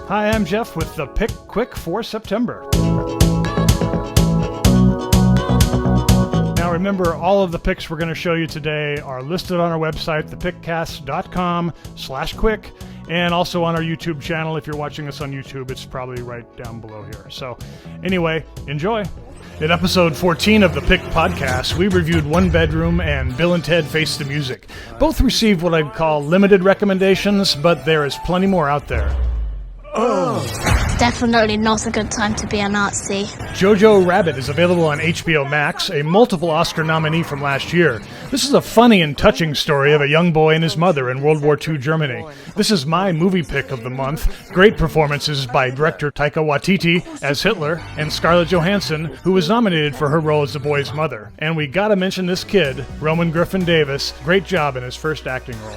Hi, I'm Jeff with the Pick Quick for September. Now remember, all of the picks we're going to show you today are listed on our website, thepickcast.com/quick, and also on our YouTube channel. If you're watching us on YouTube, it's probably right down below here. So anyway, enjoy. In episode 14 of the Pick Podcast, we reviewed One Bedroom and Bill and Ted Face the Music. Both received what I'd call limited recommendations, but there is plenty more out there. Definitely not a good time to be a Nazi. JoJo Rabbit is available on HBO Max, a multiple Oscar nominee from last year. This is a funny and touching story of a young boy and his mother in World War II Germany. This is my movie pick of the month. Great performances by director Taika Waititi as Hitler and Scarlett Johansson, who was nominated for her role as the boy's mother. And we gotta mention this kid, Roman Griffin Davis. Great job in his first acting role.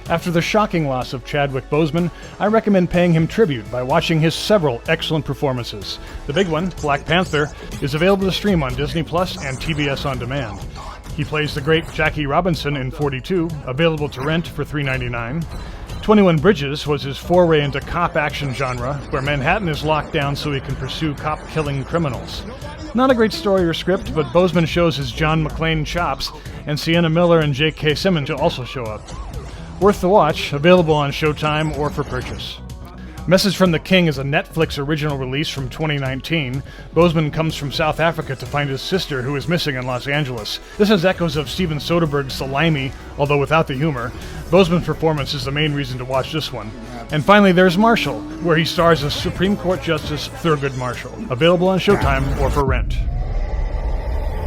After the shocking loss of Chadwick Boseman, I recommend paying him tribute by watching his several excellent performances. The big one, Black Panther, is available to stream on Disney Plus and TBS On Demand. He plays the great Jackie Robinson in 42, available to rent for $3.99. 21 Bridges was his foray into cop action genre, where Manhattan is locked down so he can pursue cop-killing criminals. Not a great story or script, but Boseman shows his John McClane chops, and Sienna Miller and J.K. Simmons also show up. Worth the watch, available on Showtime or for purchase. Message from the King is a Netflix original release from 2019. Boseman comes from South Africa to find his sister, who is missing in Los Angeles. This has echoes of Steven Soderbergh's Salami, although without the humor. Boseman's performance is the main reason to watch this one. And finally, there's Marshall, where he stars as Supreme Court Justice Thurgood Marshall. Available on Showtime or for rent.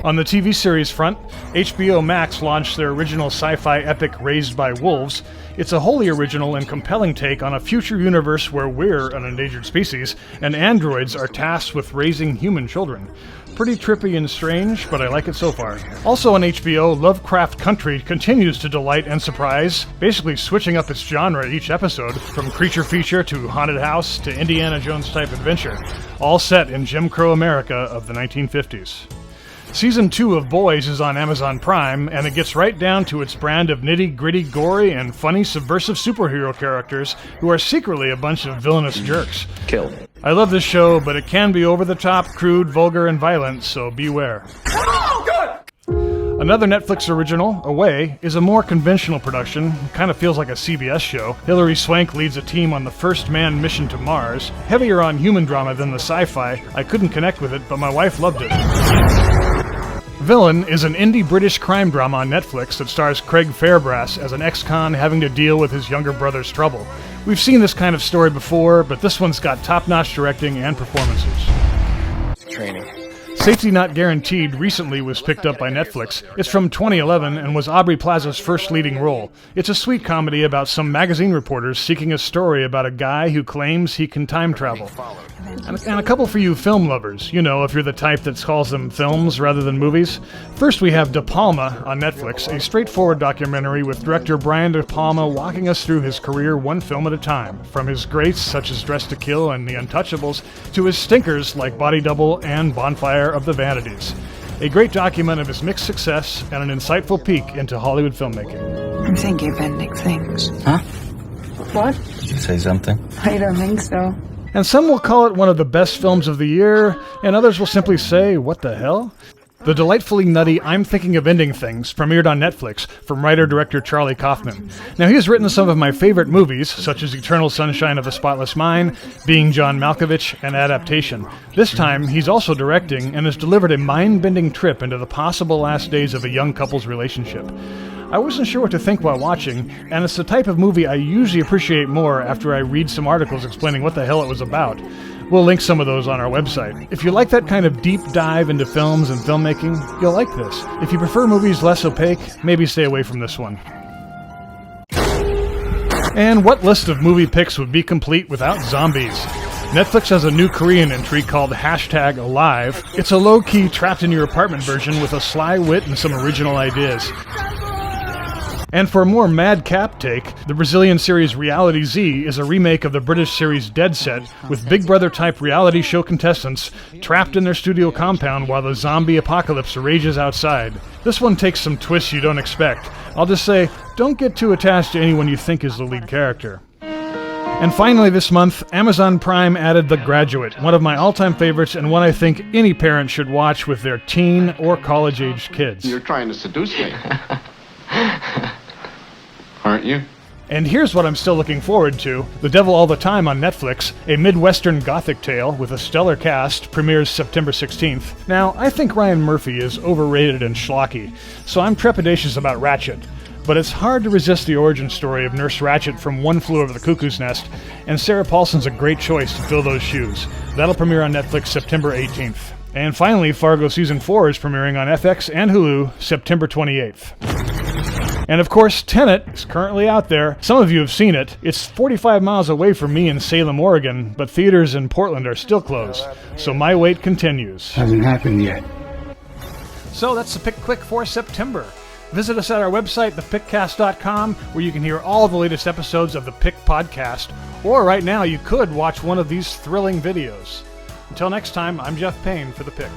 On the TV series front, HBO Max launched their original sci-fi epic Raised by Wolves. It's a wholly original and compelling take on a future universe where we're an endangered species, and androids are tasked with raising human children. Pretty trippy and strange, but I like it so far. Also on HBO, Lovecraft Country continues to delight and surprise, basically switching up its genre each episode, from creature feature to haunted house to Indiana Jones type adventure, all set in Jim Crow America of the 1950s. Season 2 of Boys is on Amazon Prime, and it gets right down to its brand of nitty-gritty, gory, and funny subversive superhero characters who are secretly a bunch of villainous jerks. Kill. I love this show, but it can be over-the-top, crude, vulgar, and violent, so beware. Oh, good! Another Netflix original, Away, is a more conventional production. Kind of feels like a CBS show. Hilary Swank leads a team on the first manned mission to Mars. Heavier on human drama than the sci-fi. I couldn't connect with it, but my wife loved it. Villain is an indie British crime drama on Netflix that stars Craig Fairbrass as an ex-con having to deal with his younger brother's trouble. We've seen this kind of story before, but this one's got top-notch directing and performances. Training. Safety Not Guaranteed recently was picked up by Netflix. It's from 2011 and was Aubrey Plaza's first leading role. It's a sweet comedy about some magazine reporters seeking a story about a guy who claims he can time travel. And a couple for you film lovers, you know, if you're the type that calls them films rather than movies. First we have De Palma on Netflix, a straightforward documentary with director Brian De Palma walking us through his career one film at a time, from his greats such as Dressed to Kill and The Untouchables, to his stinkers like Body Double and Bonfire of the Vanities. A great document of his mixed success and an insightful peek into Hollywood filmmaking. I think you're bending things. Huh? What? Did you say something? I don't think so. And some will call it one of the best films of the year, and others will simply say, what the hell? The delightfully nutty I'm Thinking of Ending Things premiered on Netflix from writer-director Charlie Kaufman. Now, he has written some of my favorite movies, such as Eternal Sunshine of the Spotless Mind, Being John Malkovich, and Adaptation. This time, he's also directing and has delivered a mind-bending trip into the possible last days of a young couple's relationship. I wasn't sure what to think while watching, and it's the type of movie I usually appreciate more after I read some articles explaining what the hell it was about. We'll link some of those on our website. If you like that kind of deep dive into films and filmmaking, you'll like this. If you prefer movies less opaque, maybe stay away from this one. And what list of movie picks would be complete without zombies? Netflix has a new Korean entry called #Alive. It's a low-key, trapped-in-your-apartment version with a sly wit and some original ideas. And for a more madcap take, the Brazilian series Reality Z is a remake of the British series Dead Set, with Big Brother-type reality show contestants trapped in their studio compound while the zombie apocalypse rages outside. This one takes some twists you don't expect. I'll just say, don't get too attached to anyone you think is the lead character. And finally this month, Amazon Prime added The Graduate, one of my all-time favorites and one I think any parent should watch with their teen or college-aged kids. You're trying to seduce me. Aren't you? And here's what I'm still looking forward to. The Devil All the Time on Netflix, a Midwestern Gothic tale with a stellar cast, premieres September 16th. Now, I think Ryan Murphy is overrated and schlocky, so I'm trepidatious about Ratched. But it's hard to resist the origin story of Nurse Ratched from One Flew Over the Cuckoo's Nest, and Sarah Paulson's a great choice to fill those shoes. That'll premiere on Netflix September 18th. And finally, Fargo Season 4 is premiering on FX and Hulu September 28th. And of course, Tenet is currently out there. Some of you have seen it. It's 45 miles away from me in Salem, Oregon, but theaters in Portland are still closed. So my wait continues. Hasn't happened yet. So that's the Pick Click for September. Visit us at our website, thepickcast.com, where you can hear all the latest episodes of the Pick Podcast. Or right now, you could watch one of these thrilling videos. Until next time, I'm Jeff Payne for The Pick.